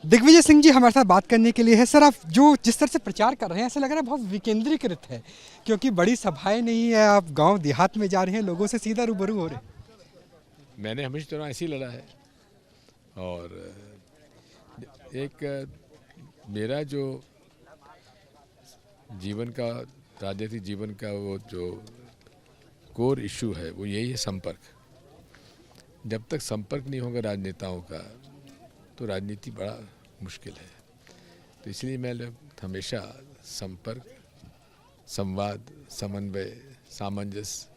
दिग्विजय सिंह जी हमारे साथ बात करने के लिए है। सर, आप जो जिस तरह से प्रचार कर रहे हैं ऐसा लग रहा है बहुत विकेंद्रीकृत है, क्योंकि बड़ी सभाएं नहीं है, आप गांव देहात में जा रहे हैं, लोगों से सीधा रूबरू हो रहे हैं। मैंने हमेशा चुनाव ऐसे ही लड़ा है और एक मेरा जो जीवन का राजनीतिक जीवन का वो जो कोर इशू है वो यही है संपर्क। जब तक संपर्क नहीं होगा राजनेताओं का तो राजनीति बड़ा मुश्किल है। तो इसलिए मैं हमेशा संपर्क, संवाद, समन्वय, सामंजस्य,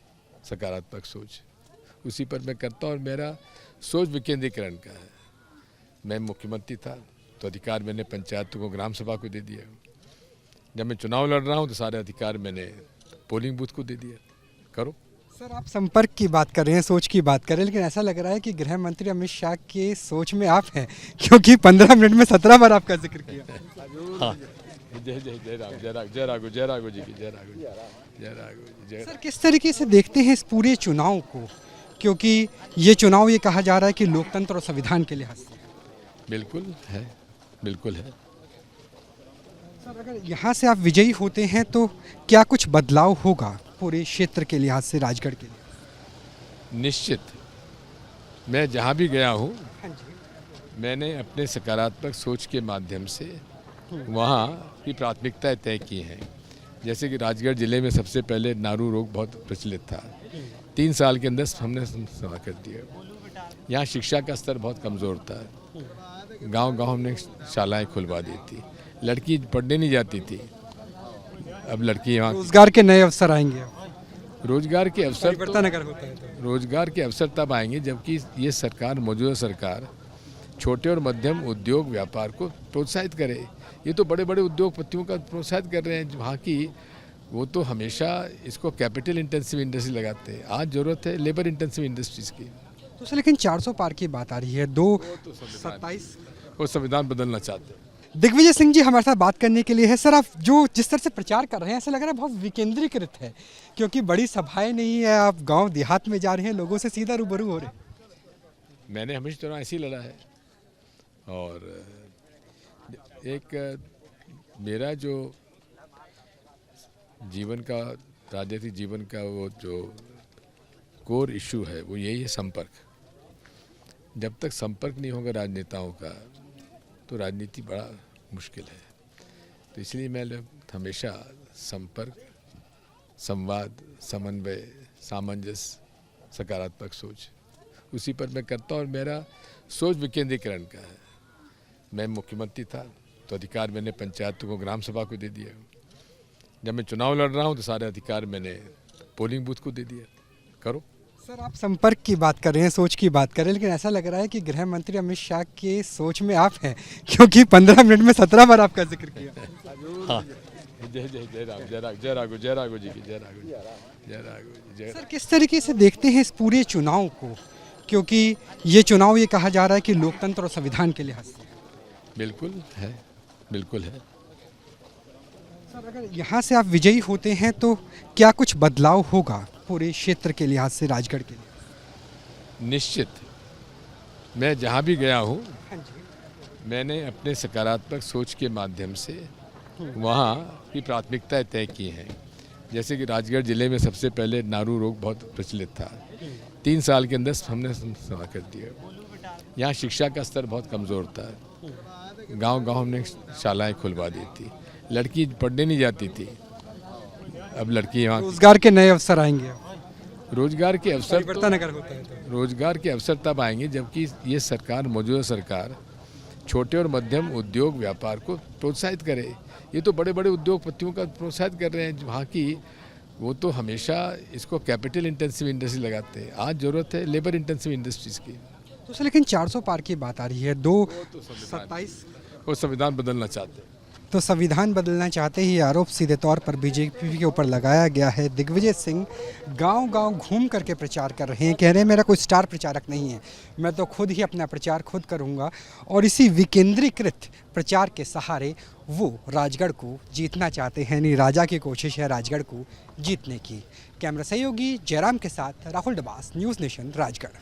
सकारात्मक सोच उसी पर मैं करता हूँ और मेरा सोच विकेंद्रीकरण का है। मैं मुख्यमंत्री था तो अधिकार मैंने पंचायतों को, ग्राम सभा को दे दिया। जब मैं चुनाव लड़ रहा हूँ तो सारे अधिकार मैंने पोलिंग बूथ को दे दिया। करो सर, आप संपर्क की बात कर रहे हैं, सोच की बात कर रहे हैं, लेकिन ऐसा लग रहा है कि गृह मंत्री अमित शाह के सोच में आप हैं, क्योंकि 15 मिनट में 17 बार आपका जिक्र किया। हाँ, जय जय जय राम, जय राघव जी की जय राघव जी। सर, किस तरीके से देखते हैं इस पूरे चुनाव को, क्योंकि ये चुनाव ये कहा जा रहा है कि लोकतंत्र और संविधान के लिहाज से। बिल्कुल है, बिल्कुल है। सर, अगर यहाँ से आप विजयी होते हैं तो क्या कुछ बदलाव होगा पूरे क्षेत्र के लिहाज से, राजगढ़ के लिए? निश्चित। मैं जहाँ भी गया हूँ हाँ जी। मैंने अपने सकारात्मक सोच के माध्यम से वहाँ की प्राथमिकताएं तय की हैं। जैसे कि राजगढ़ जिले में सबसे पहले नारू रोग बहुत प्रचलित था, 3 साल के अंदर हमने समा कर दिया। यहाँ शिक्षा का स्तर बहुत कमज़ोर था, गांव-गांव हमने शालाएं खुलवा दी थी, लड़की पढ़ने नहीं जाती थी, अब लड़की यहाँ। रोजगार के नए अवसर आएंगे, रोजगार के अवसर परिवर्तन अगर होता है तो। रोजगार के अवसर तब आएंगे जबकि ये सरकार, मौजूदा सरकार, छोटे और मध्यम उद्योग व्यापार को प्रोत्साहित करे। ये तो बड़े बड़े उद्योगपतियों का प्रोत्साहित कर रहे हैं वहाँ की, वो तो हमेशा इसको कैपिटल इंटेंसिव इंडस्ट्री लगाते हैं। आज ज़रूरत है लेबर इंटेंसिव इंडस्ट्रीज़ की। तो सर, लेकिन 400 पार की बात आ रही है, 227 वो संविधान बदलना चाहते हैं। दिग्विजय सिंह जी हमारे साथ बात करने के लिए है। सर, आप जो जिस तरह से प्रचार कर रहे हैं ऐसा लग रहा है बहुत विकेंद्रीकृत है, क्योंकि बड़ी सभाएं नहीं है, आप गांव देहात में जा रहे हैं, लोगों से सीधा रूबरू हो रहे हैं। मैंने हमेशा चुनाव ऐसे ही लड़ा है और एक मेरा जो जीवन का राजनीतिक जीवन का वो जो कोर इशू है वो यही है संपर्क। जब तक संपर्क नहीं होगा राजनेताओं का तो राजनीति बड़ा मुश्किल है। तो इसलिए मैं हमेशा संपर्क, संवाद, समन्वय, सामंजस्य, सकारात्मक सोच उसी पर मैं करता हूँ और मेरा सोच विकेंद्रीकरण का है। मैं मुख्यमंत्री था तो अधिकार मैंने पंचायतों को, ग्राम सभा को दे दिया। जब मैं चुनाव लड़ रहा हूँ तो सारे अधिकार मैंने पोलिंग बूथ को दे दिया। करो सर, आप संपर्क की बात कर रहे हैं, सोच की बात कर रहे हैं, लेकिन ऐसा लग रहा है कि गृह मंत्री अमित शाह के सोच में आप हैं, क्योंकि 15 मिनट में 17 बार आपका जिक्र किया। हाँ, जय जय जय राम, जय राघव जी की जय राघव जी। सर, किस तरीके से देखते हैं इस पूरे चुनाव को, क्योंकि ये चुनाव ये कहा जा रहा है कि लोकतंत्र और संविधान के लिहाज से। बिल्कुल है, बिल्कुल है। सर, अगर यहाँ से आप विजयी होते हैं तो क्या कुछ बदलाव होगा पूरे क्षेत्र के लिहाज से, राजगढ़ के लिए? निश्चित। मैं जहाँ भी गया हूँ हाँ जी। मैंने अपने सकारात्मक सोच के माध्यम से वहाँ की प्राथमिकताएं तय की हैं। जैसे कि राजगढ़ जिले में सबसे पहले नारू रोग बहुत प्रचलित था, 3 साल के अंदर हमने समा कर दिया। यहाँ शिक्षा का स्तर बहुत कमज़ोर था, गांव-गांव हमने शालाएं खुलवा दी थी, लड़की पढ़ने नहीं जाती थी, अब लड़की यहाँ। रोजगार के नए अवसर आएंगे, रोजगार के अवसर परिवर्तन अगर होता है तो। रोजगार के अवसर तब आएंगे जबकि ये सरकार, मौजूदा सरकार, छोटे और मध्यम उद्योग व्यापार को प्रोत्साहित करे। ये तो बड़े बड़े उद्योगपतियों का प्रोत्साहित कर रहे हैं वहाँ की, वो तो हमेशा इसको कैपिटल इंटेंसिव इंडस्ट्री लगाते हैं। आज ज़रूरत है लेबर इंटेंसिव इंडस्ट्रीज़ की। तो सर, लेकिन 400 पार की बात आ रही है, 227 वो संविधान बदलना चाहते हैं। तो संविधान बदलना चाहते ही आरोप सीधे तौर पर बीजेपी के ऊपर लगाया गया है। दिग्विजय सिंह गांव-गांव घूम करके प्रचार कर रहे हैं, कह रहे हैं मेरा कोई स्टार प्रचारक नहीं है, मैं तो खुद ही अपना प्रचार खुद करूंगा, और इसी विकेंद्रीकृत प्रचार के सहारे वो राजगढ़ को जीतना चाहते हैं। यानी राजा की कोशिश है राजगढ़ को जीतने की। कैमरा सहयोगी जयराम के साथ राहुल डबास, न्यूज़ नेशन, राजगढ़।